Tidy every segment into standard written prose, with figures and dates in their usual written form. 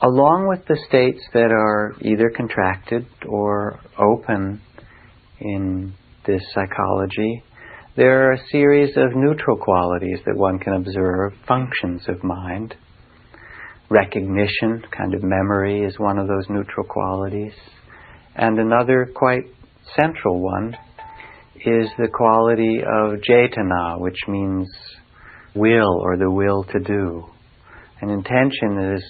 along with the states that are either contracted or open in this psychology, there are a series of neutral qualities that one can observe, functions of mind. Recognition, kind of memory, is one of those neutral qualities. And another quite central one is the quality of cetana, which means will, or the will to do. An intention is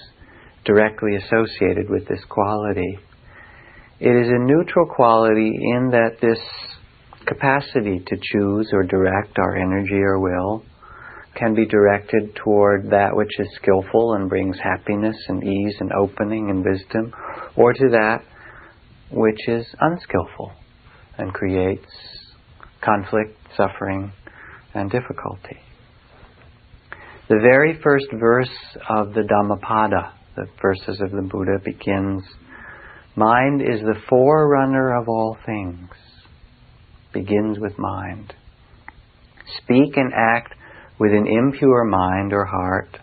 directly associated with this quality. It is a neutral quality in that this capacity to choose or direct our energy or will can be directed toward that which is skillful and brings happiness and ease and opening and wisdom, or to that which is unskillful and creates conflict, suffering, and difficulty. The very first verse of the Dhammapada, the verses of the Buddha, begins, "Mind is the forerunner of all things." Begins with mind. Speak and act with an impure mind or heart,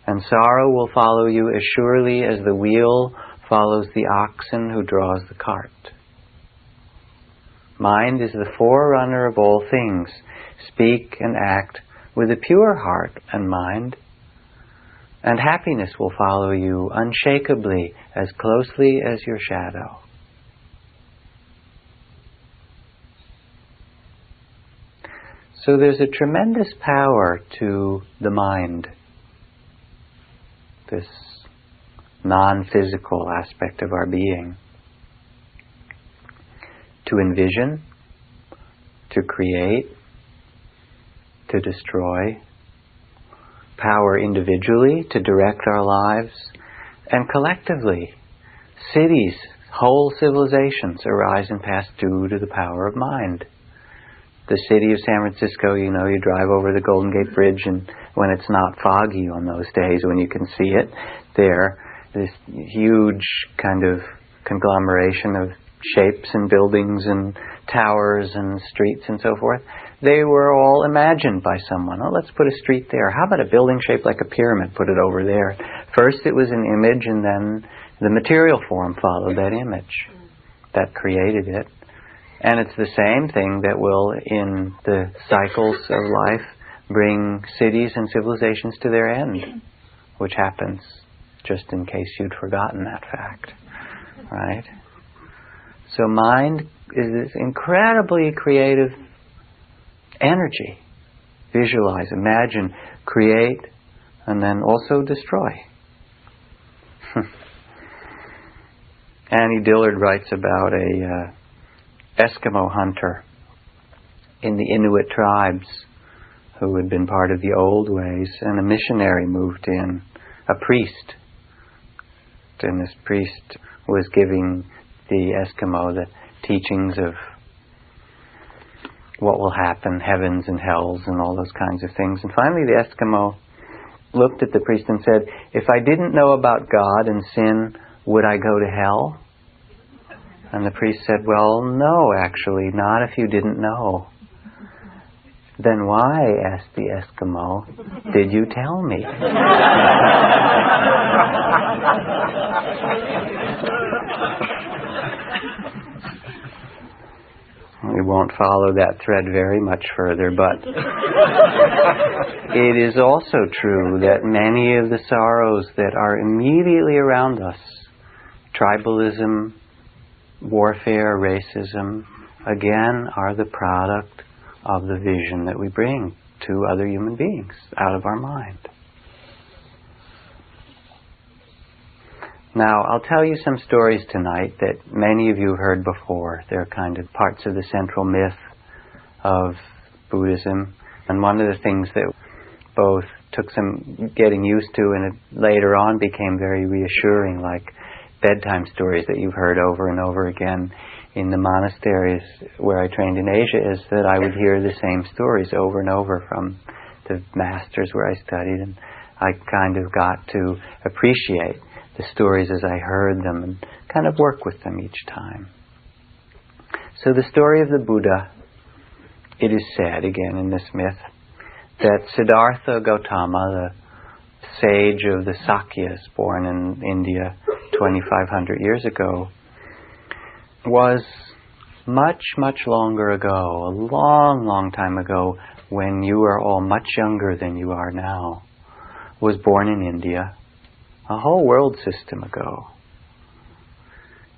and sorrow will follow you as surely as the wheel follows the oxen who draws the cart. Mind is the forerunner of all things. Speak and act with a pure heart and mind, and happiness will follow you unshakably, as closely as your shadow. So there's a tremendous power to the mind, this non-physical aspect of our being, to envision, to create, to destroy, power individually to direct our lives, and collectively, cities, whole civilizations arise and pass due to the power of mind. The city of San Francisco, you drive over the Golden Gate Bridge, and when it's not foggy on those days, when you can see it there, this huge kind of conglomeration of shapes and buildings and towers and streets and so forth, they were all imagined by someone. Oh, let's put a street there. How about a building shaped like a pyramid? Put it over there. First it was an image, and then the material form followed that image. That created it. And it's the same thing that will, in the cycles of life, bring cities and civilizations to their end, which happens, just in case you'd forgotten that fact. Right? So mind is this incredibly creative energy. Visualize, imagine, create, and then also destroy. Annie Dillard writes about a Eskimo hunter in the Inuit tribes who had been part of the old ways, and a missionary moved in, a priest. And this priest was giving the Eskimo the teachings of what will happen, heavens and hells and all those kinds of things. And finally the Eskimo looked at the priest and said, "If I didn't know about God and sin, would I go to hell?" And the priest said, "Well, no, actually, not if you didn't know." "Then why," asked the Eskimo, "did you tell me?" We won't follow that thread very much further, but it is also true that many of the sorrows that are immediately around us, tribalism, warfare, racism, again, are the product of the vision that we bring to other human beings out of our mind. Now, I'll tell you some stories tonight that many of you have heard before. They're kind of parts of the central myth of Buddhism. And one of the things that both took some getting used to and it later on became very reassuring, like bedtime stories that you've heard over and over again in the monasteries where I trained in Asia, is that I would hear the same stories over and over from the masters where I studied, and I kind of got to appreciate the stories as I heard them and kind of work with them each time. So the story of the Buddha, it is said, again in this myth, that Siddhartha Gautama, the sage of the Sakyas, born in India 2,500 years ago, was much, much longer ago, a long, long time ago, when you were all much younger than you are now, was born in India, a whole world system ago.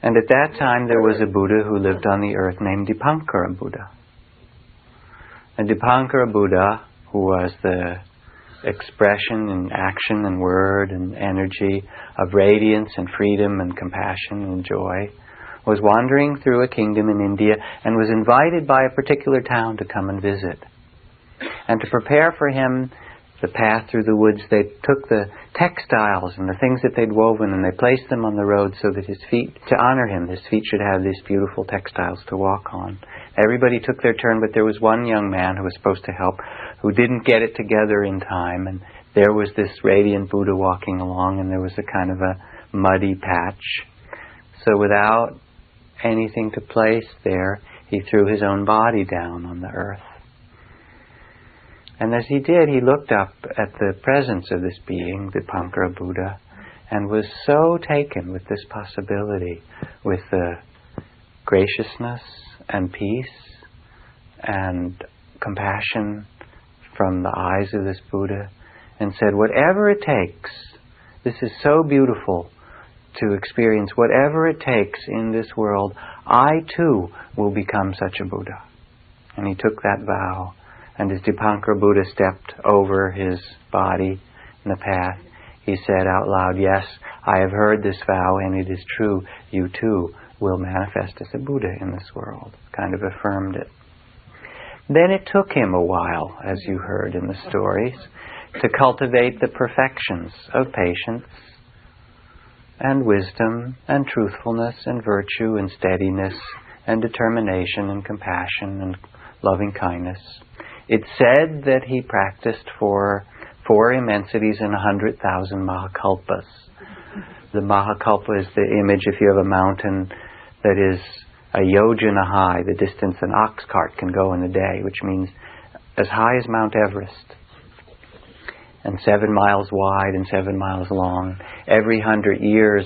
And at that time there was a Buddha who lived on the earth named Dipankara Buddha. And Dipankara Buddha, who was the expression in action and word and energy of radiance and freedom and compassion and joy, was wandering through a kingdom in India and was invited by a particular town to come and visit. And to prepare for him the path through the woods, they took the textiles and the things that they'd woven and they placed them on the road so that his feet, to honor him, his feet should have these beautiful textiles to walk on. Everybody took their turn, but there was one young man who was supposed to help who didn't get it together in time, and there was this radiant Buddha walking along, and there was a kind of a muddy patch. So without anything to place there, he threw his own body down on the earth. And as he did, he looked up at the presence of this being, the Dipankara Buddha, and was so taken with this possibility, with the graciousness and peace and compassion from the eyes of this Buddha, and said, whatever it takes, this is so beautiful to experience, whatever it takes in this world, I too will become such a Buddha. And he took that vow. And as Dipankara Buddha stepped over his body in the path, he said out loud, yes, I have heard this vow and it is true. You too will manifest as a Buddha in this world. Kind of affirmed it. Then it took him a while, as you heard in the stories, to cultivate the perfections of patience and wisdom and truthfulness and virtue and steadiness and determination and compassion and loving kindness. It's said that he practiced for 4 immensities and 100,000 Mahakalpas. The Mahakalpa is the image, if you have a mountain that is a yojana high, the distance an ox cart can go in a day, which means as high as Mount Everest, and 7 miles wide and 7 miles long. Every 100 years,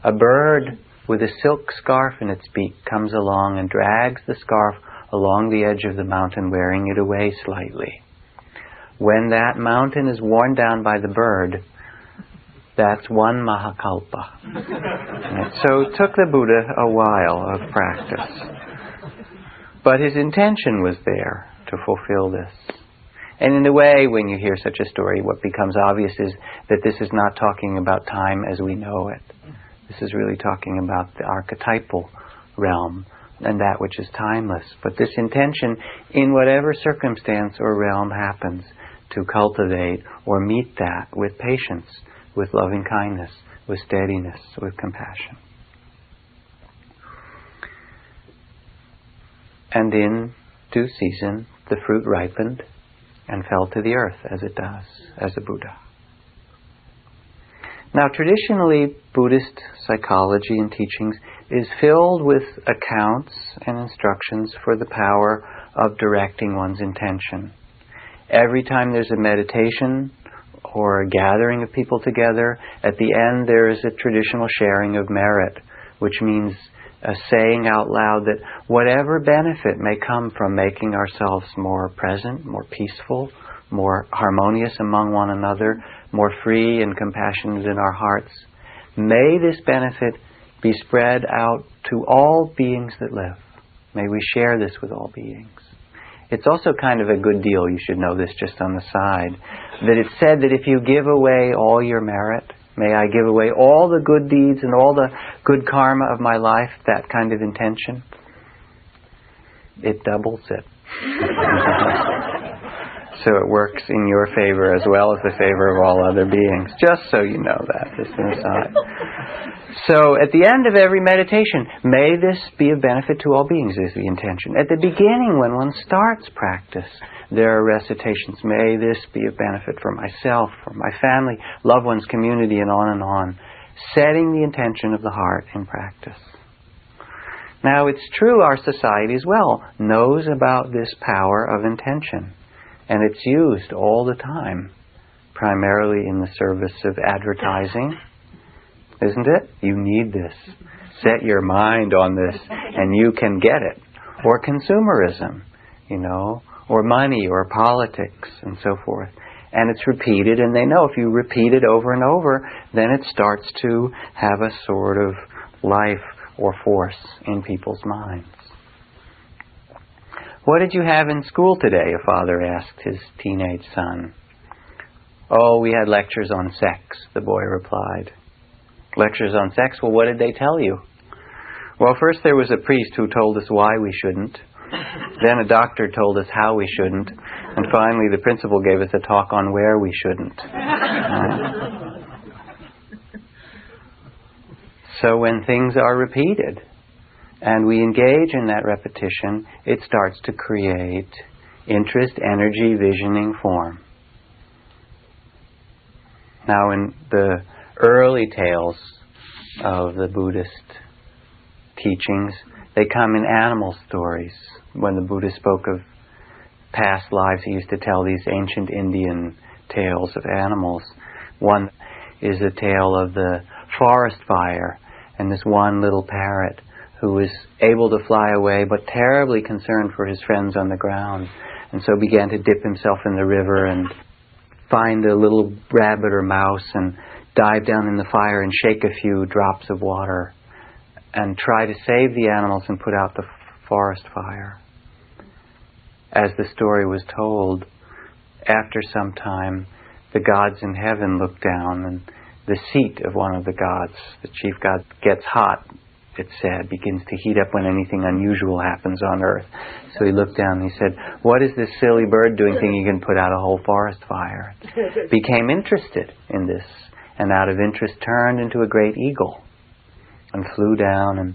a bird with a silk scarf in its beak comes along and drags the scarf along the edge of the mountain, wearing it away slightly. When that mountain is worn down by the bird, that's 1 Mahakalpa. So it took the Buddha a while of practice. But his intention was there to fulfill this. And in a way, when you hear such a story, what becomes obvious is that this is not talking about time as we know it. This is really talking about the archetypal realm, and that which is timeless. But this intention, in whatever circumstance or realm happens, to cultivate or meet that with patience, with loving kindness, with steadiness, with compassion. And in due season, the fruit ripened and fell to the earth, as it does, as a Buddha. Now, traditionally, Buddhist psychology and teachings is filled with accounts and instructions for the power of directing one's intention. Every time there's a meditation or a gathering of people together, at the end there is a traditional sharing of merit, which means a saying out loud that whatever benefit may come from making ourselves more present, more peaceful, more harmonious among one another, more free and compassionate in our hearts, may this benefit be spread out to all beings that live. May we share this with all beings. It's also kind of a good deal, you should know this just on the side, that it's said that if you give away all your merit, may I give away all the good deeds and all the good karma of my life, that kind of intention, it doubles it. So it works in your favor as well as the favor of all other beings. Just so you know that, just an aside. So at the end of every meditation, may this be of benefit to all beings is the intention. At the beginning, when one starts practice, there are recitations. May this be of benefit for myself, for my family, loved ones, community, and on, setting the intention of the heart in practice. Now, it's true our society as well knows about this power of intention. And it's used all the time, primarily in the service of advertising, isn't it? You need this. Set your mind on this and you can get it. Or consumerism, or money or politics and so forth. And it's repeated, and they know if you repeat it over and over, then it starts to have a sort of life or force in people's minds. What did you have in school today? A father asked his teenage son. Oh, we had lectures on sex, the boy replied. Lectures on sex? Well, what did they tell you? Well, first there was a priest who told us why we shouldn't. Then a doctor told us how we shouldn't. And finally the principal gave us a talk on where we shouldn't. So when things are repeated and we engage in that repetition, it starts to create interest, energy, visioning, form. Now in the early tales of the Buddhist teachings, they come in animal stories. When the Buddha spoke of past lives, he used to tell these ancient Indian tales of animals. One is a tale of the forest fire, and this one little parrot who was able to fly away but terribly concerned for his friends on the ground, and so began to dip himself in the river and find a little rabbit or mouse and dive down in the fire and shake a few drops of water and try to save the animals and put out the forest fire. As the story was told, after some time, the gods in heaven looked down, and the seat of one of the gods, the chief god, gets hot, it said, begins to heat up when anything unusual happens on earth. So he looked down and he said, what is this silly bird doing thinking he can put out a whole forest fire? Became interested in this, and out of interest turned into a great eagle and flew down and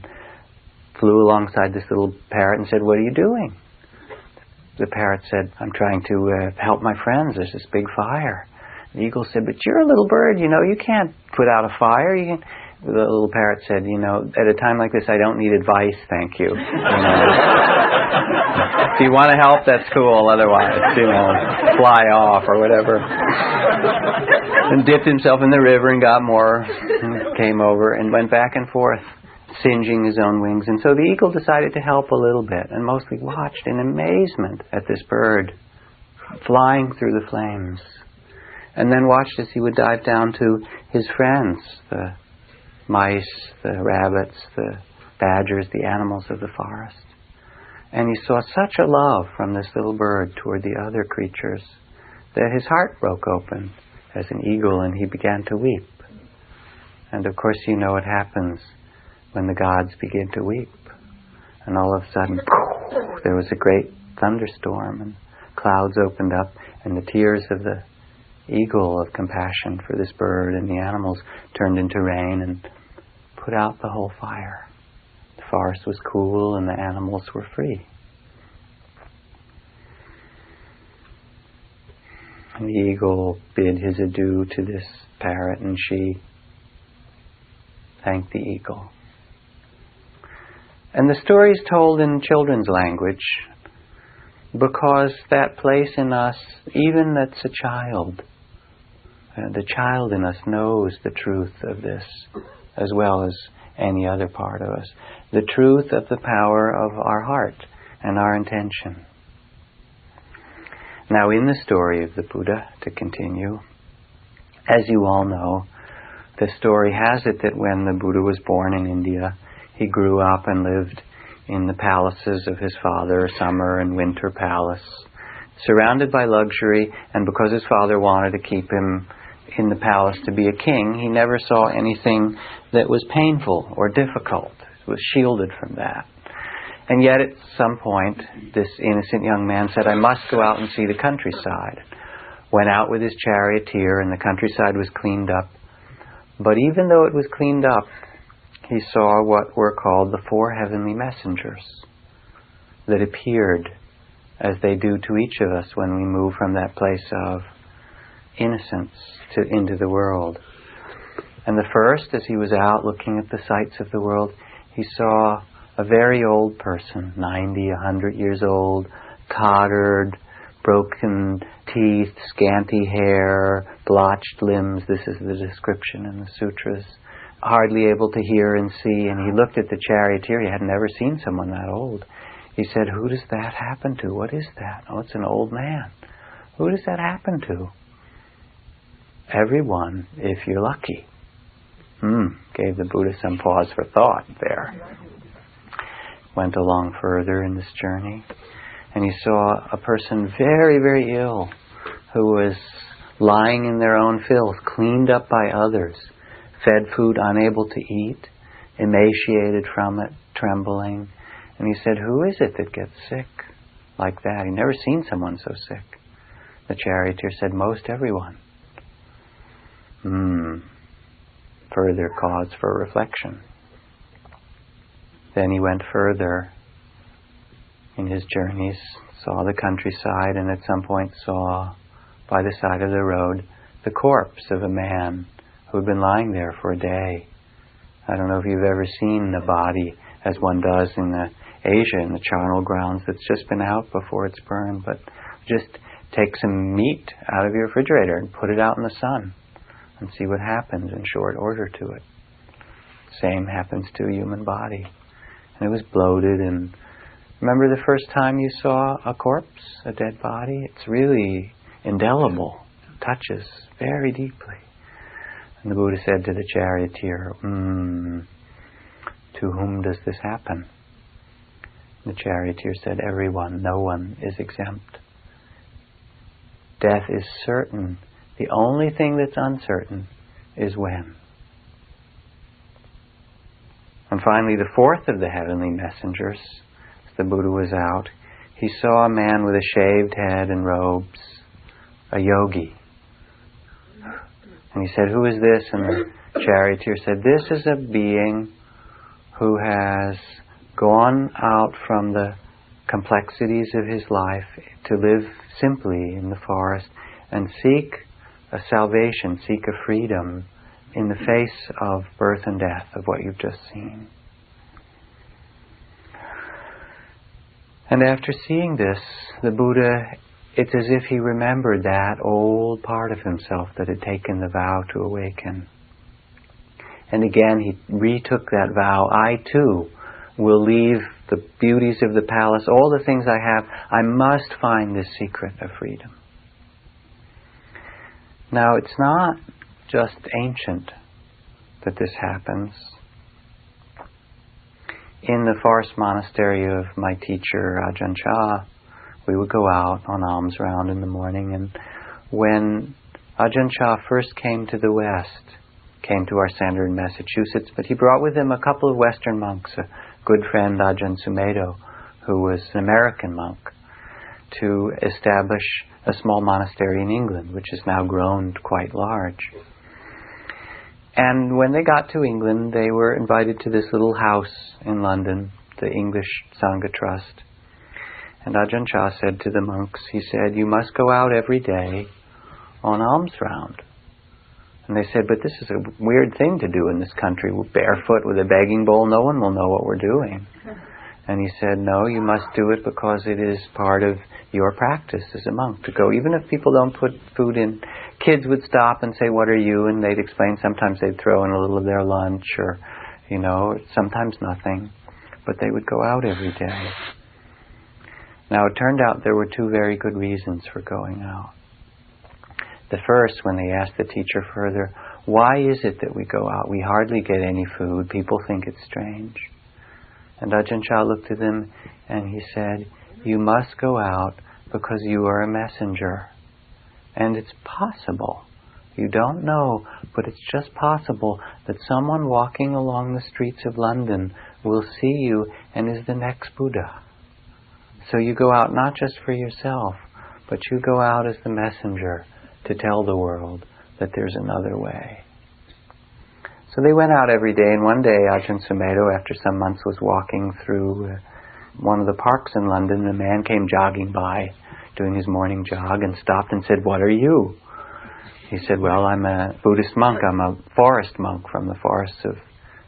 flew alongside this little parrot and said, what are you doing? The parrot said, I'm trying to help my friends. There's this big fire. The eagle said, but you're a little bird, you can't put out a fire. The little parrot said, at a time like this, I don't need advice, thank you. If you want to help, that's cool. Otherwise, fly off or whatever. And dipped himself in the river and got more, and came over and went back and forth, singeing his own wings. And so the eagle decided to help a little bit and mostly watched in amazement at this bird flying through the flames. And then watched as he would dive down to his friends, the mice, the rabbits, the badgers, the animals of the forest. And he saw such a love from this little bird toward the other creatures that his heart broke open as an eagle and he began to weep. And of course you know what happens when the gods begin to weep. And all of a sudden, there was a great thunderstorm and clouds opened up and the tears of the eagle of compassion for this bird and the animals turned into rain and put out the whole fire. The forest was cool and the animals were free. And the eagle bid his adieu to this parrot and she thanked the eagle. And the story is told in children's language because that place in us, even that's a child, the child in us knows the truth of this as well as any other part of us. The truth of the power of our heart and our intention. Now in the story of the Buddha, to continue, as you all know, the story has it that when the Buddha was born in India, he grew up and lived in the palaces of his father, summer and winter palace, surrounded by luxury, and because his father wanted to keep him in the palace to be a king, he never saw anything that was painful or difficult. He was shielded from that. And yet at some point, this innocent young man said, I must go out and see the countryside. Went out with his charioteer and the countryside was cleaned up. But even though it was cleaned up, he saw what were called the four heavenly messengers that appeared as they do to each of us when we move from that place of innocence into the world. And the first, as he was out looking at the sights of the world, he saw a very old person, 90, 100 years old, tattered, broken teeth, scanty hair, blotched limbs. This is the description in the sutras. Hardly able to hear and see. And he looked at the charioteer. He had never seen someone that old. He said, "Who does that happen to? What is that?" "Oh, it's an old man." "Who does that happen to?" "Everyone, if you're lucky." Gave the Buddha some pause for thought there. Went along further in this journey, and he saw a person very, very ill, who was lying in their own filth, cleaned up by others, fed food, unable to eat, emaciated from it, trembling. And he said, "Who is it that gets sick like that?" He'd never seen someone so sick. The charioteer said, "Most everyone." Further cause for reflection. Then he went further in his journeys, saw the countryside, and at some point saw by the side of the road the corpse of a man who had been lying there for a day. I don't know if you've ever seen a body, as one does in Asia, in the charnel grounds, that's just been out before it's burned, but just take some meat out of your refrigerator and put it out in the sun and see what happens in short order to it. Same happens to a human body. And it was bloated. And remember the first time you saw a corpse, a dead body? It's really indelible. It touches very deeply. And the Buddha said to the charioteer, "To whom does this happen?" The charioteer said, "Everyone, no one is exempt. Death is certain. The only thing that's uncertain is when." And finally, the fourth of the heavenly messengers, as the Buddha was out, he saw a man with a shaved head and robes, a yogi. And he said, "Who is this?" And the charioteer said, "This is a being who has gone out from the complexities of his life to live simply in the forest and seek a salvation, seek a freedom in the face of birth and death, of what you've just seen." And after seeing this, the Buddha, it's as if he remembered that old part of himself that had taken the vow to awaken. And again, he retook that vow. "I too will leave the beauties of the palace, all the things I have. I must find this secret of freedom." Now, it's not just ancient that this happens. In the forest monastery of my teacher, Ajahn Chah, we would go out on alms round in the morning, and when Ajahn Chah first came to the West, came to our center in Massachusetts, but he brought with him a couple of Western monks, a good friend, Ajahn Sumedho, who was an American monk, to establish a small monastery in England, which has now grown quite large. And when they got to England, they were invited to this little house in London, the English Sangha Trust. And Ajahn Chah said to the monks, he said, "You must go out every day on alms round." And they said, "But this is a weird thing to do in this country, barefoot with a begging bowl. No one will know what we're doing." And he said, "No, you must do it because it is part of your practice as a monk to go. Even if people don't put food in, kids would stop and say, 'What are you?' And they'd explain. Sometimes they'd throw in a little of their lunch or, sometimes nothing. But they would go out every day." Now, it turned out there were two very good reasons for going out. The first, when they asked the teacher further, "Why is it that we go out? We hardly get any food. People think it's strange." And Ajahn Chah looked at them and he said, "You must go out because you are a messenger. And it's possible, you don't know, but it's just possible that someone walking along the streets of London will see you and is the next Buddha. So you go out not just for yourself, but you go out as the messenger to tell the world that there's another way." So they went out every day, and one day Ajahn Sumedho, after some months, was walking through one of the parks in London, and a man came jogging by, doing his morning jog, and stopped and said, "What are you?" He said, "Well, I'm a Buddhist monk. I'm a forest monk from the forests of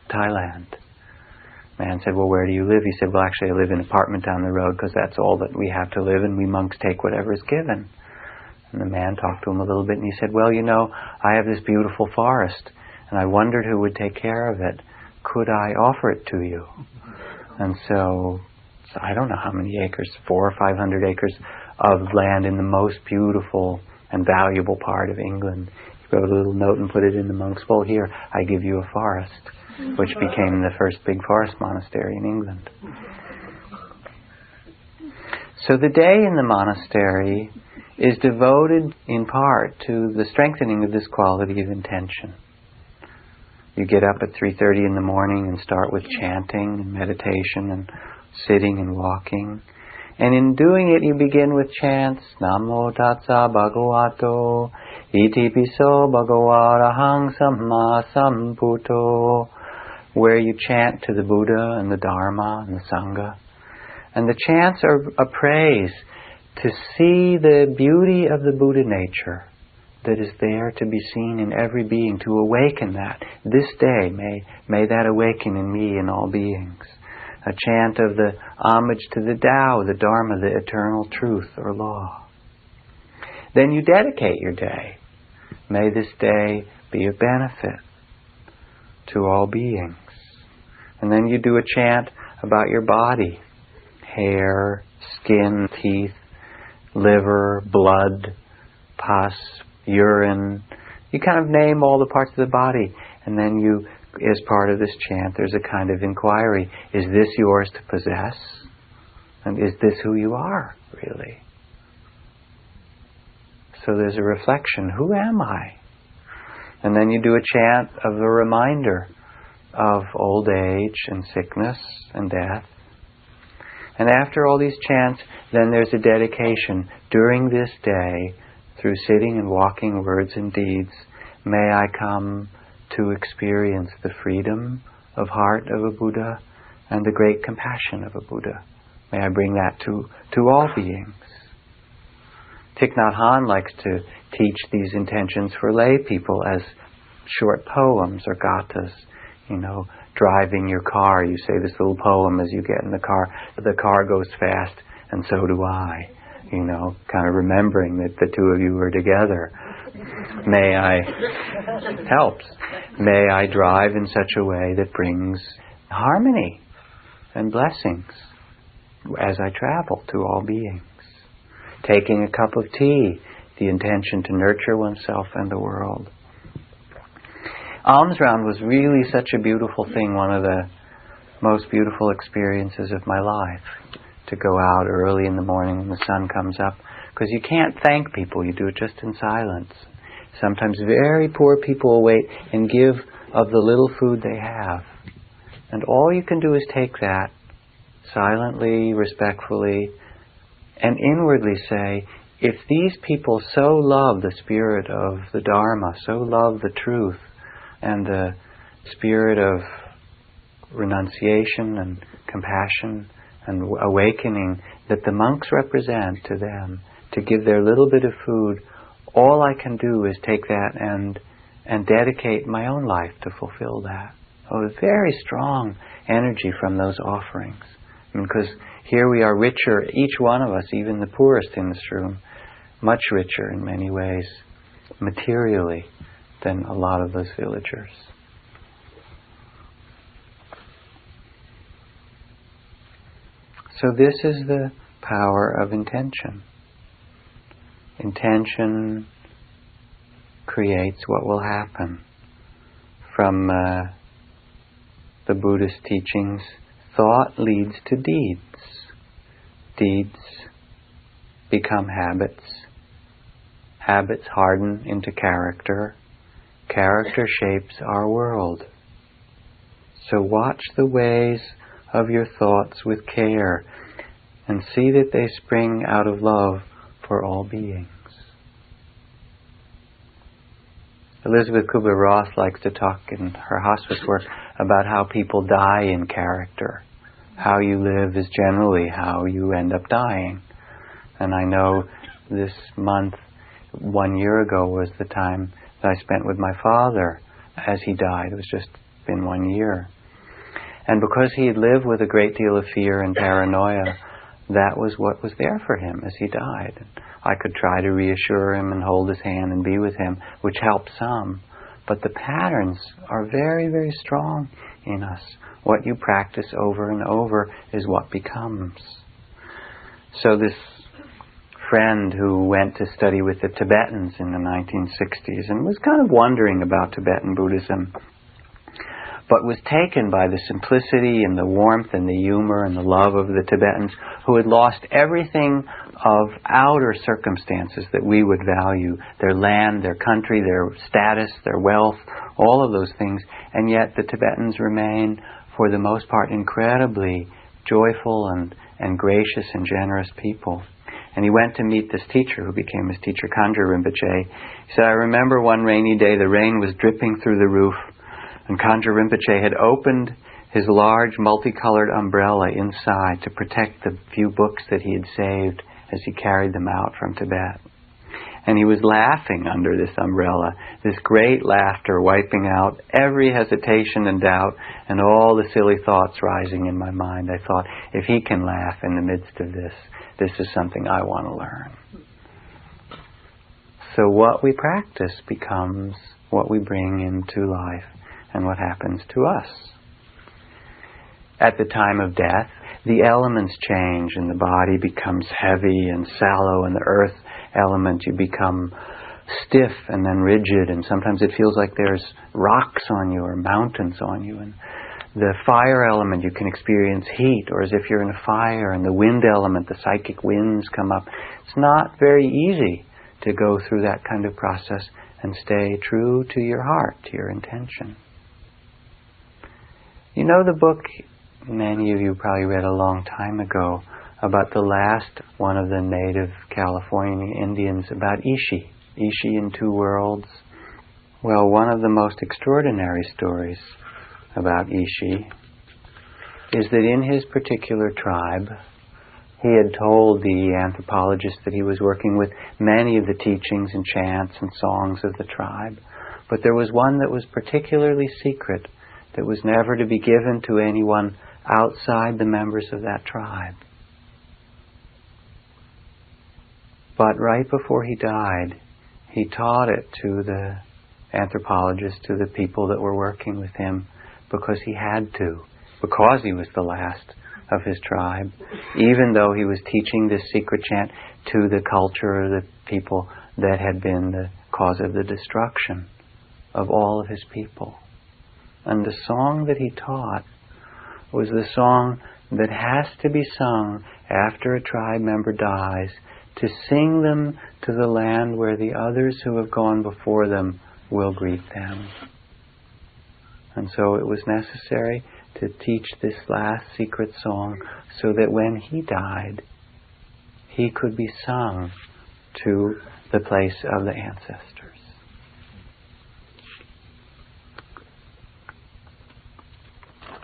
Thailand." Man said, well, where do you live? He said, well, actually, I live in an apartment down the road because that's all that we have to live, and we monks take whatever is given. And the man talked to him a little bit, and he said, well, I have this beautiful forest, and I wondered who would take care of it. Could I offer it to you? And so I don't know how many acres, 400 or 500 acres of land in the most beautiful and valuable part of England. He wrote a little note and put it in the monk's bowl. Here, I give you a forest, which became the first big forest monastery in England. So the day in the monastery is devoted in part to the strengthening of this quality of intention. You get up at 3:30 in the morning and start with chanting and meditation and sitting and walking. And in doing it, you begin with chants, Namo Tassa Bhagavato, Iti Piso Bhagavārahang Samma Sambuddho, where you chant to the Buddha and the Dharma and the Sangha. And the chants are a praise to see the beauty of the Buddha nature that is there to be seen in every being, to awaken that. This day, may that awaken in me and all beings. A chant of the homage to the Tao, the Dharma, the eternal truth or law. Then you dedicate your day. May this day be of benefit to all beings. And then you do a chant about your body. Hair, skin, teeth, liver, blood, pus, urine. You kind of name all the parts of the body. And then you, as part of this chant, there's a kind of inquiry. Is this yours to possess? And is this who you are, really? So there's a reflection. Who am I? And then you do a chant of a reminder of old age and sickness and death. And after all these chants, then there's a dedication. During this day, through sitting and walking words and deeds, may I come to experience the freedom of heart of a Buddha and the great compassion of a Buddha. May I bring that to all beings. Thich Nhat Hanh likes to teach these intentions for lay people as short poems or gathas. Driving your car, you say this little poem as you get in the car. The car goes fast, and so do I. Kind of remembering that the two of you are together. Helps. May I drive in such a way that brings harmony and blessings as I travel to all beings. Taking a cup of tea, the intention to nurture oneself and the world. Alms round was really such a beautiful thing, one of the most beautiful experiences of my life. To go out early in the morning when the sun comes up. Because you can't thank people, you do it just in silence. Sometimes very poor people will wait and give of the little food they have. And all you can do is take that silently, respectfully, and inwardly say, if these people so love the spirit of the Dharma, so love the truth, and the spirit of renunciation and compassion and awakening that the monks represent to them, to give their little bit of food, all I can do is take that and dedicate my own life to fulfill that. A very strong energy from those offerings. Because here we are richer, each one of us, even the poorest in this room, much richer in many ways, materially, than a lot of those villagers. So this is the power of intention. Intention creates what will happen. From the Buddhist teachings, thought leads to deeds. Deeds become habits. Habits harden into character. Character shapes our world. So watch the ways of your thoughts with care and see that they spring out of love for all beings. Elizabeth Kubler-Ross likes to talk in her hospice work about how people die in character. How you live is generally how you end up dying. And I know this month, 1 year ago, was the time that I spent with my father as he died. It was just been 1 year. And because he had lived with a great deal of fear and paranoia, that was what was there for him as he died. I could try to reassure him and hold his hand and be with him, which helped some. But the patterns are very, very strong in us. What you practice over and over is what becomes. So this friend who went to study with the Tibetans in the 1960s and was kind of wondering about Tibetan Buddhism, but was taken by the simplicity and the warmth and the humor and the love of the Tibetans, who had lost everything of outer circumstances that we would value, their land, their country, their status, their wealth, all of those things, and yet the Tibetans remain, for the most part, incredibly joyful and gracious and generous people. And he went to meet this teacher who became his teacher, Kanjar Rinpoche. He said, I remember one rainy day the rain was dripping through the roof, and Kanjar Rinpoche had opened his large multicolored umbrella inside to protect the few books that he had saved as he carried them out from Tibet. And he was laughing under this umbrella, this great laughter wiping out every hesitation and doubt and all the silly thoughts rising in my mind. I thought, if he can laugh in the midst of this, this is something I want to learn. So what we practice becomes what we bring into life and what happens to us. At the time of death, the elements change and the body becomes heavy and sallow, and the earth element, you become stiff and then rigid, and sometimes it feels like there's rocks on you or mountains on you. And the fire element, you can experience heat, or as if you're in a fire, and the wind element, the psychic winds come up. It's not very easy to go through that kind of process and stay true to your heart, to your intention. You know the book many of you probably read a long time ago about the last one of the native California Indians, about Ishi in Two Worlds. Well, one of the most extraordinary stories about Ishi is that in his particular tribe, he had told the anthropologist that he was working with many of the teachings and chants and songs of the tribe, but there was one that was particularly secret, that was never to be given to anyone outside the members of that tribe. But right before he died, he taught it to the anthropologists, to the people that were working with him, because he had to, because he was the last of his tribe, even though he was teaching this secret chant to the culture of the people that had been the cause of the destruction of all of his people. And the song that he taught was the song that has to be sung after a tribe member dies, to sing them to the land where the others who have gone before them will greet them. And so it was necessary to teach this last secret song so that when he died, he could be sung to the place of the ancestors.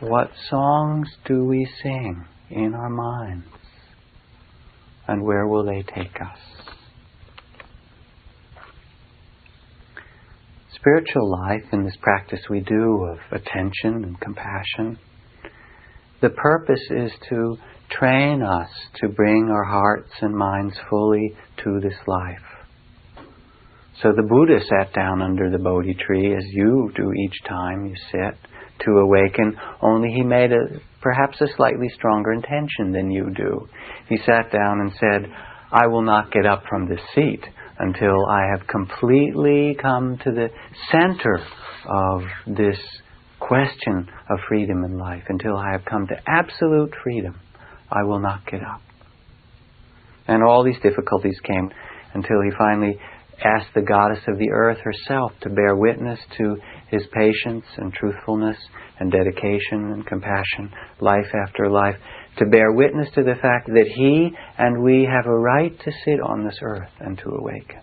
What songs do we sing in our minds? And where will they take us? Spiritual life, in this practice we do of attention and compassion, the purpose is to train us to bring our hearts and minds fully to this life. So the Buddha sat down under the Bodhi tree, as you do each time you sit, to awaken, only he made perhaps a slightly stronger intention than you do. He sat down and said, I will not get up from this seat until I have completely come to the center of this question of freedom in life. Until I have come to absolute freedom, I will not get up. And all these difficulties came until he finally asked the goddess of the earth herself to bear witness to his patience and truthfulness and dedication and compassion, life after life, to bear witness to the fact that he and we have a right to sit on this earth and to awaken.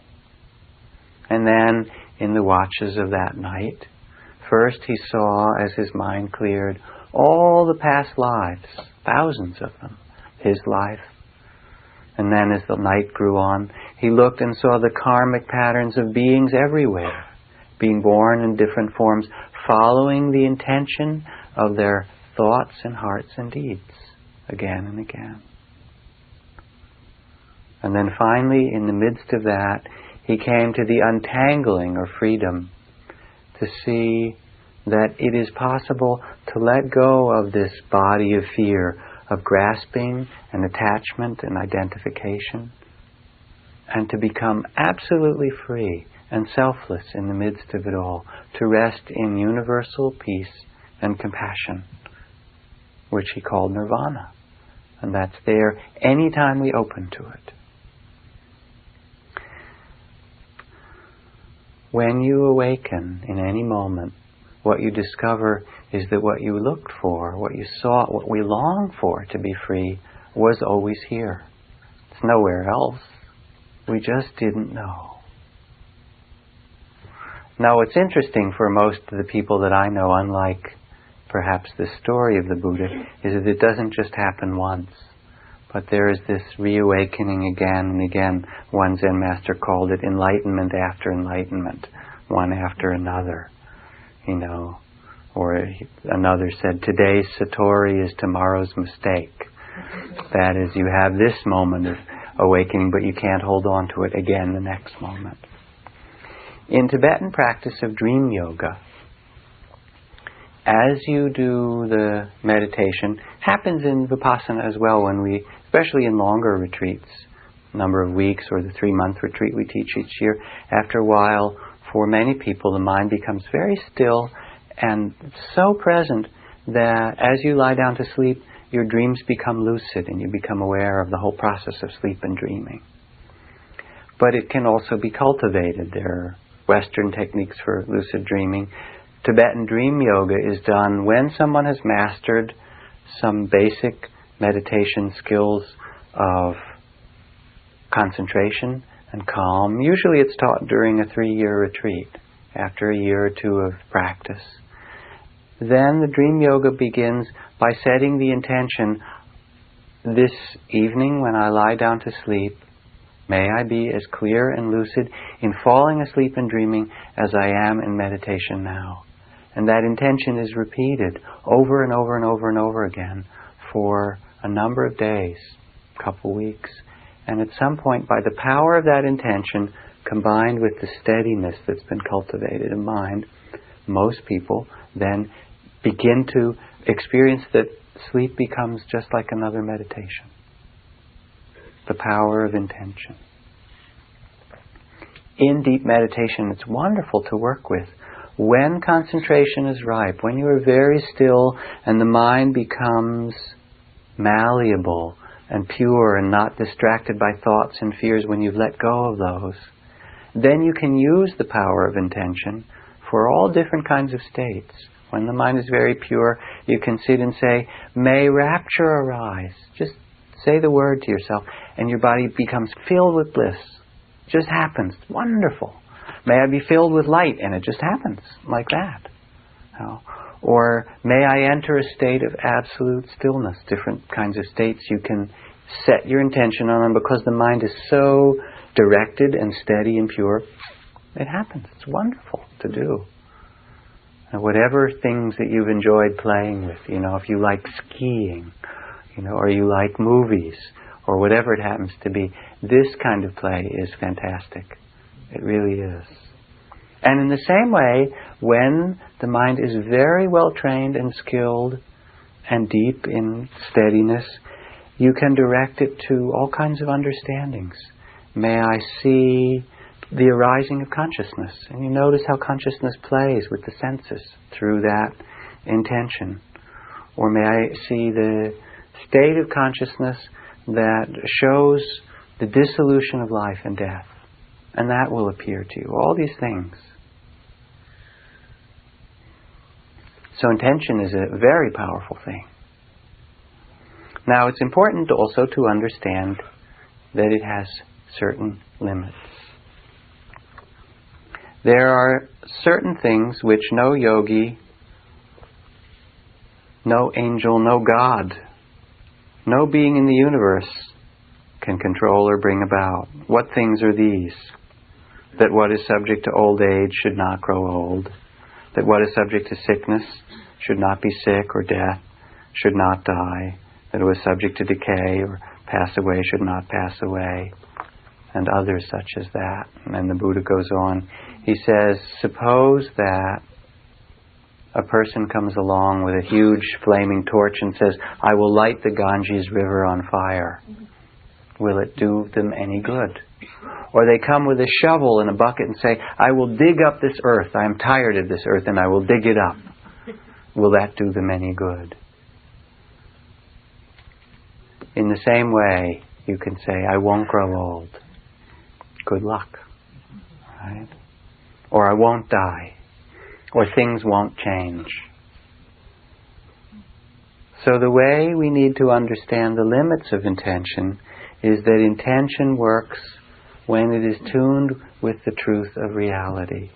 And then, in the watches of that night, first he saw, as his mind cleared, all the past lives, thousands of them, his life. And then as the night grew on, he looked and saw the karmic patterns of beings everywhere, being born in different forms, following the intention of their thoughts and hearts and deeds again and again. And then finally, in the midst of that, he came to the untangling or freedom, to see that it is possible to let go of this body of fear, of grasping and attachment and identification, and to become absolutely free and selfless in the midst of it all, to rest in universal peace and compassion, which he called Nirvana. And that's there anytime we open to it. When you awaken in any moment, what you discover is that what you looked for, what you sought, what we longed for to be free, was always here. It's nowhere else. We just didn't know. Now, what's interesting for most of the people that I know, unlike perhaps the story of the Buddha, is that it doesn't just happen once. But there is this reawakening again and again. One Zen master called it enlightenment after enlightenment, one after another. Or another said, today's satori is tomorrow's mistake. That is, you have this moment of awakening, but you can't hold on to it again the next moment. In Tibetan practice of dream yoga, as you do the meditation, happens in Vipassana as well, when we, especially in longer retreats, number of weeks or the 3-month retreat we teach each year, after a while, for many people, the mind becomes very still and so present that as you lie down to sleep, your dreams become lucid and you become aware of the whole process of sleep and dreaming. But it can also be cultivated. There are Western techniques for lucid dreaming. Tibetan dream yoga is done when someone has mastered some basic meditation skills of concentration and calm. Usually it's taught during a 3-year retreat, after a year or 2 of practice. Then the dream yoga begins by setting the intention, this evening when I lie down to sleep, may I be as clear and lucid in falling asleep and dreaming as I am in meditation now. And that intention is repeated over and over and over and over again for a number of days, a couple weeks. And at some point, by the power of that intention, combined with the steadiness that's been cultivated in mind, most people then begin to experience that sleep becomes just like another meditation. The power of intention. In deep meditation, it's wonderful to work with. When concentration is ripe, when you are very still and the mind becomes malleable and pure and not distracted by thoughts and fears, when you've let go of those, then you can use the power of intention for all different kinds of states. When the mind is very pure, you can sit and say, may rapture arise. Just say the word to yourself and your body becomes filled with bliss. It just happens. It's wonderful. May I be filled with light, and it just happens like that. Or may I enter a state of absolute stillness. Different kinds of states you can set your intention on, and because the mind is so directed and steady and pure, it happens. It's wonderful to do. And whatever things that you've enjoyed playing with, if you like skiing, or you like movies, or whatever it happens to be, this kind of play is fantastic. It really is. And in the same way, when the mind is very well trained and skilled and deep in steadiness, you can direct it to all kinds of understandings. May I see the arising of consciousness. And you notice how consciousness plays with the senses through that intention. Or may I see the state of consciousness that shows the dissolution of life and death. And that will appear to you. All these things. So intention is a very powerful thing. Now it's important also to understand that it has certain limits. There are certain things which no yogi, no angel, no God, no being in the universe can control or bring about. What things are these? That what is subject to old age should not grow old. That what is subject to sickness should not be sick or death. should not die, that it was subject to decay, or pass away should not pass away, and others such as that. And then the Buddha goes on. He says, suppose that a person comes along with a huge flaming torch and says, I will light the Ganges River on fire. Will it do them any good? Or they come with a shovel and a bucket and say, I will dig up this earth. I am tired of this earth and I will dig it up. Will that do them any good? In the same way, you can say, I won't grow old. Good luck. Right? Or I won't die. Or things won't change. So the way we need to understand the limits of intention is that intention works when it is tuned with the truth of reality.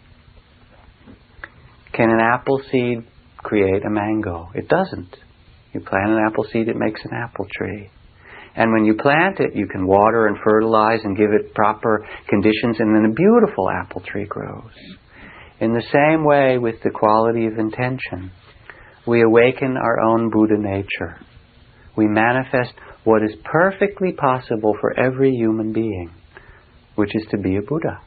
Can an apple seed create a mango? It doesn't. You plant an apple seed, it makes an apple tree. And when you plant it, you can water and fertilize and give it proper conditions, and then a beautiful apple tree grows. In the same way with the quality of intention, we awaken our own Buddha nature. We manifest what is perfectly possible for every human being, which is to be a Buddha.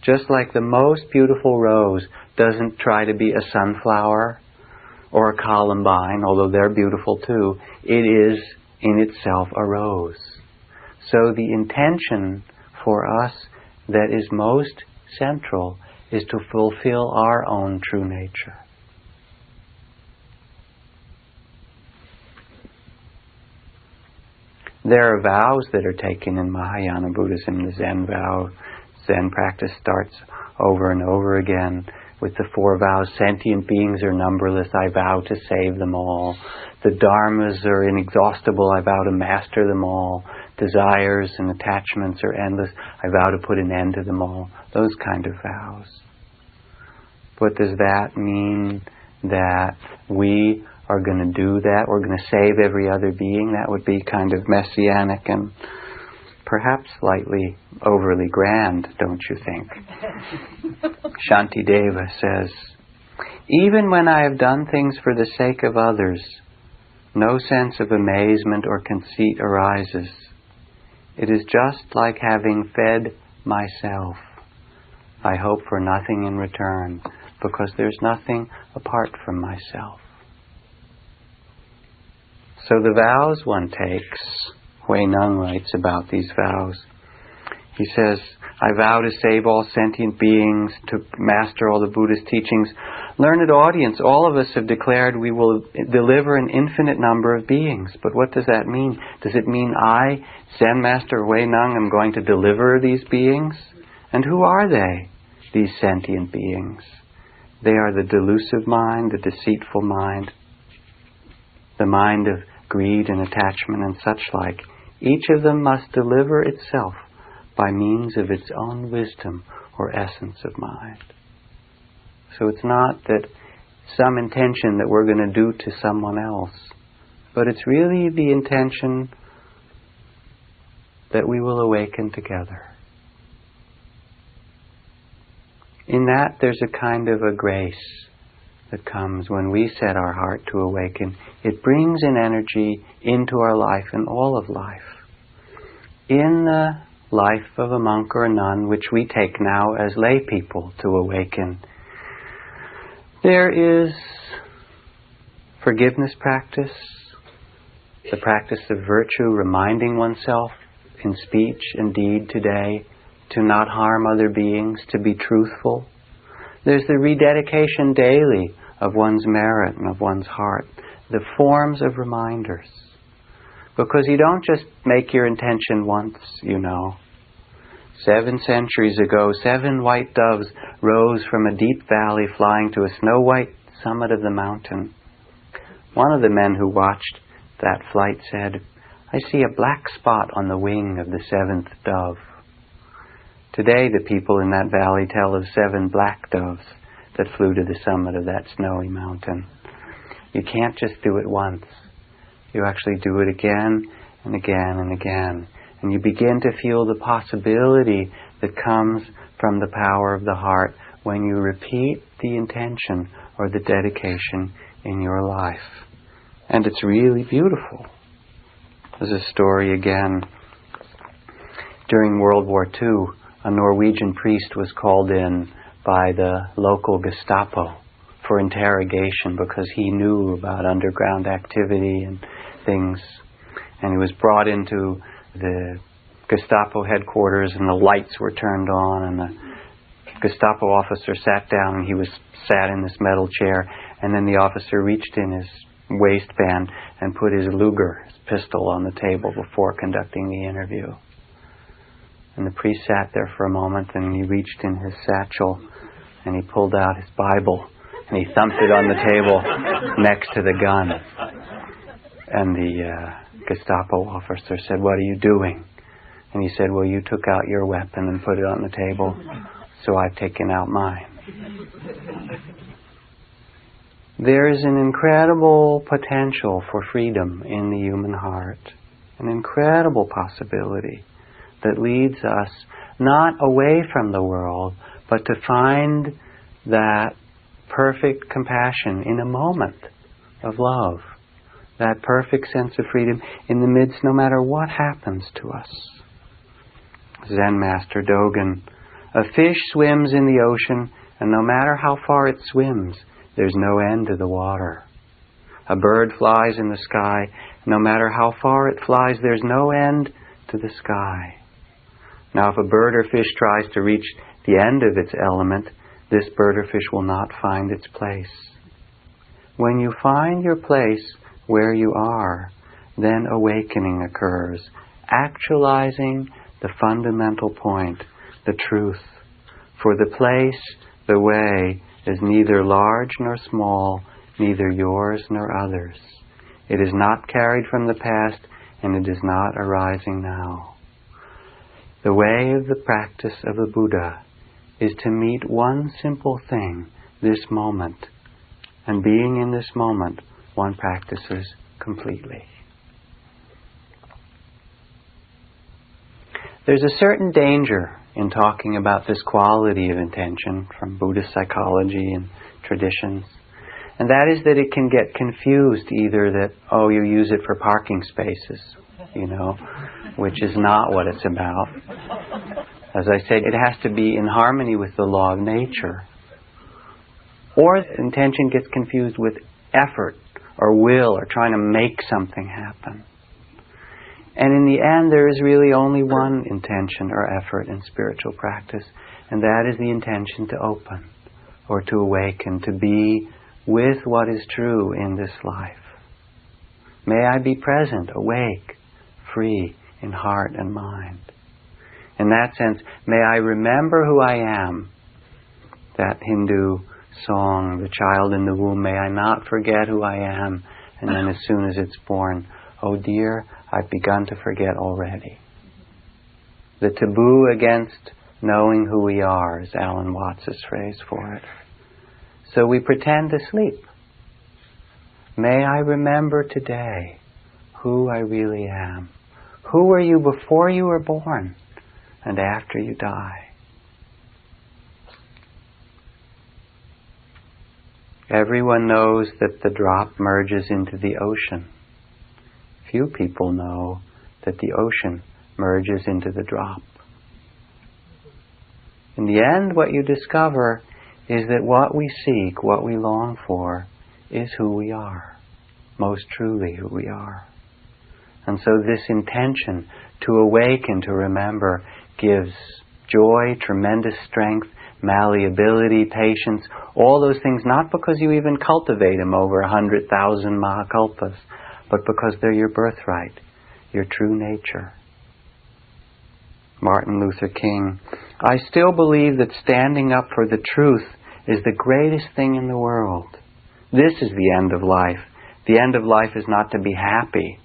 Just like the most beautiful rose doesn't try to be a sunflower or a columbine, although they're beautiful too, it is in itself a rose. So the intention for us that is most central is to fulfill our own true nature. There are vows that are taken in Mahayana Buddhism. The Zen vow, Zen practice starts over and over again with the 4 vows. Sentient beings are numberless. I vow to save them all. The dharmas are inexhaustible. I vow to master them all. Desires and attachments are endless. I vow to put an end to them all. Those kind of vows. But does that mean that we are going to do that? We're going to save every other being? That would be kind of messianic and perhaps slightly overly grand, don't you think? Shantideva says, even when I have done things for the sake of others, no sense of amazement or conceit arises. It is just like having fed myself. I hope for nothing in return, because there's nothing apart from myself. So the vows one takes, Hui Nung writes about these vows. He says, I vow to save all sentient beings, to master all the Buddhist teachings. Learned audience, all of us have declared we will deliver an infinite number of beings. But what does that mean? Does it mean I, Zen Master Hui Nung, am going to deliver these beings? And who are they, these sentient beings? They are the delusive mind, the deceitful mind, the mind of greed and attachment and such like. Each of them must deliver itself by means of its own wisdom or essence of mind. So it's not that some intention that we're going to do to someone else, but it's really the intention that we will awaken together. In that there's a kind of a grace that comes when we set our heart to awaken. It brings an energy into our life and all of life. In the life of a monk or a nun, which we take now as lay people to awaken, there is forgiveness practice, the practice of virtue, reminding oneself in speech and deed today to not harm other beings, to be truthful. There's the rededication daily of one's merit and of one's heart, the forms of reminders. Because you don't just make your intention once, you know. 7 centuries ago, 7 white doves rose from a deep valley flying to a snow-white summit of the mountain. One of the men who watched that flight said, I see a black spot on the wing of the 7th dove. Today the people in that valley tell of 7 black doves that flew to the summit of that snowy mountain. You can't just do it once. You actually do it again and again and again. And you begin to feel the possibility that comes from the power of the heart when you repeat the intention or the dedication in your life. And it's really beautiful. There's a story again. During World War II, a Norwegian priest was called in by the local Gestapo for interrogation because he knew about underground activity and things. And he was brought into the Gestapo headquarters and the lights were turned on and the Gestapo officer sat down and he was sat in this metal chair, and then the officer reached in his waistband and put his Luger, his pistol, on the table before conducting the interview. And the priest sat there for a moment and he reached in his satchel and he pulled out his Bible and he thumped it on the table next to the gun. And the Gestapo officer said, "What are you doing?" And he said, "Well, you took out your weapon and put it on the table, so I've taken out mine." There is an incredible potential for freedom in the human heart, an incredible possibility that leads us not away from the world, but to find that perfect compassion in a moment of love, that perfect sense of freedom in the midst, no matter what happens to us. Zen Master Dogen: "A fish swims in the ocean, and no matter how far it swims, there's no end to the water. A bird flies in the sky, no matter how far it flies, there's no end to the sky. Now, if a bird or fish tries to reach the end of its element, this bird or fish will not find its place. When you find your place where you are, then awakening occurs, actualizing the fundamental point, the truth. For the place, the way, is neither large nor small, neither yours nor others. It is not carried from the past, and it is not arising now. The way of the practice of the Buddha is to meet one simple thing, this moment. And being in this moment, one practices completely." There's a certain danger in talking about this quality of intention from Buddhist psychology and traditions. And that is that it can get confused either that, oh, you use it for parking spaces, which is not what it's about. As I said, it has to be in harmony with the law of nature. Or intention gets confused with effort or will or trying to make something happen. And in the end, there is really only one intention or effort in spiritual practice, and that is the intention to open or to awaken, to be with what is true in this life. May I be present, awake, free in heart and mind. In that sense, may I remember who I am. That Hindu song, "The child in the womb," may I not forget who I am, and then as soon as it's born, "Oh dear, I've begun to forget already." The taboo against knowing who we are is Alan Watts' phrase for it. So we pretend to sleep. May I remember today who I really am. Who were you before you were born and after you die? Everyone knows that the drop merges into the ocean. Few people know that the ocean merges into the drop. In the end, what you discover is that what we seek, what we long for, is who we are, most truly who we are. And so this intention to awaken, to remember, gives joy, tremendous strength, malleability, patience, all those things, not because you even cultivate them over 100,000 Mahakalpas, but because they're your birthright, your true nature. Martin Luther King: "I still believe that standing up for the truth is the greatest thing in the world. This is the end of life. The end of life is not to be happy.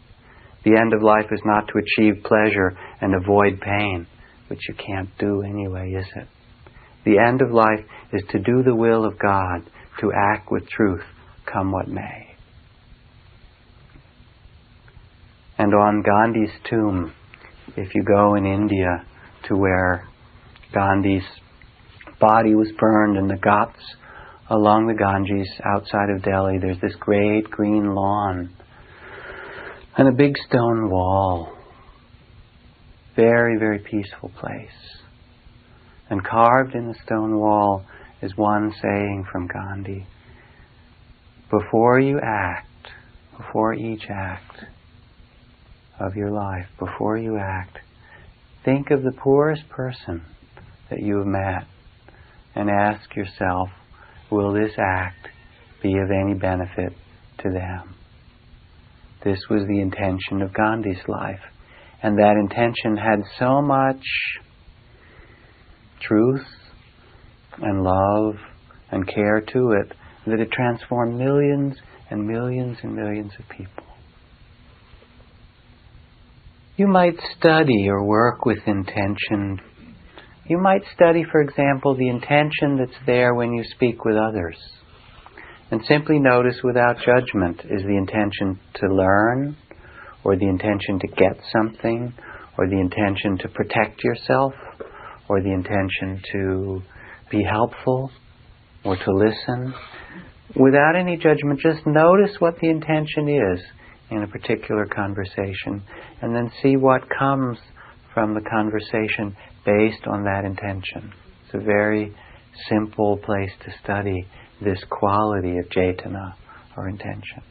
The end of life is not to achieve pleasure and avoid pain, which you can't do anyway, is it? The end of life is to do the will of God, to act with truth, come what may." And on Gandhi's tomb, if you go in India to where Gandhi's body was burned in the Ghats along the Ganges outside of Delhi. There's this great green lawn and a big stone wall. Very, very peaceful place. And carved in the stone wall is one saying from Gandhi: before you act, before each act of your life, before you act, think of the poorest person that you have met and ask yourself, will this act be of any benefit to them? This was the intention of Gandhi's life. And that intention had so much truth and love and care to it that it transformed millions and millions and millions of people. You might study or work with intention. You might study, for example, the intention that's there when you speak with others. And simply notice without judgment, is the intention to learn, or the intention to get something, or the intention to protect yourself, or the intention to be helpful, or to listen. Without any judgment, just notice what the intention is in a particular conversation, and then see what comes from the conversation based on that intention. It's a very simple place to study this quality of cetana, or intention.